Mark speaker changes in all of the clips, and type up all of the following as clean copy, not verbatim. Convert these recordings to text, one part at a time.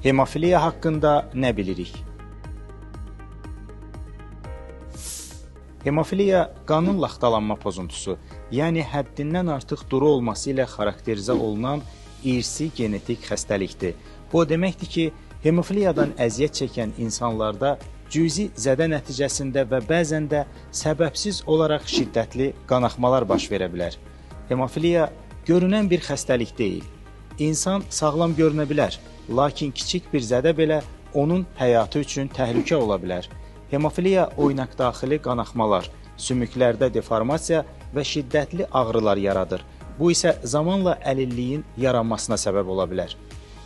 Speaker 1: Hemofiliya haqqında nə bilirik? Hemofiliya qanın laxtalanma pozuntusu, yəni həddindən artıq duru olması ilə xarakterizə olunan irsi genetik xəstəlikdir. Bu o deməkdir ki, hemofiliyadan əziyyət çəkən insanlarda cüzi zədə nəticəsində və bəzən də səbəbsiz olaraq şiddətli qanaxmalar baş verə bilər. Hemofiliya görünən bir xəstəlik deyil. İnsan sağlam görünə bilər, lakin kiçik bir zədə belə onun həyatı üçün təhlükə ola bilər. Hemofiliya oynaqdaxili qanaxmalar, sümüklərdə deformasiya və şiddətli ağrılar yaradır. Bu isə zamanla əlilliyin yaranmasına səbəb ola bilər.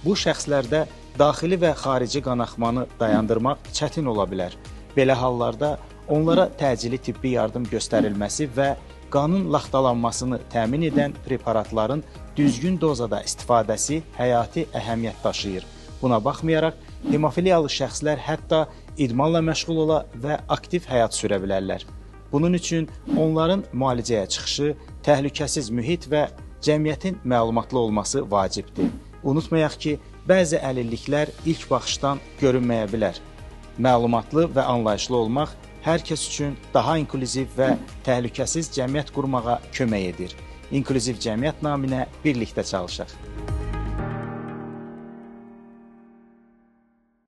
Speaker 1: Bu şəxslərdə daxili və xarici qanaxmanı dayandırmaq çətin ola bilər. Belə hallarda onlara təcili tibbi yardım göstərilməsi və qanın laxtalanmasını təmin edən preparatların düzgün dozada istifadəsi həyati əhəmiyyət daşıyır. Buna baxmayaraq, hemofiliyalı şəxslər hətta idmanla məşğul ola və aktiv həyat sürə bilərlər. Bunun üçün onların müalicəyə çıxışı, təhlükəsiz mühit və cəmiyyətin məlumatlı olması vacibdir. Unutmayaq ki, bəzi əlilliklər ilk baxışdan görünməyə bilər. Məlumatlı və anlayışlı olmaq hər kəs üçün daha inklüziv və təhlükəsiz cəmiyyət qurmağa kömək edir. İnklüziv cəmiyyət naminə birlikdə çalışaq.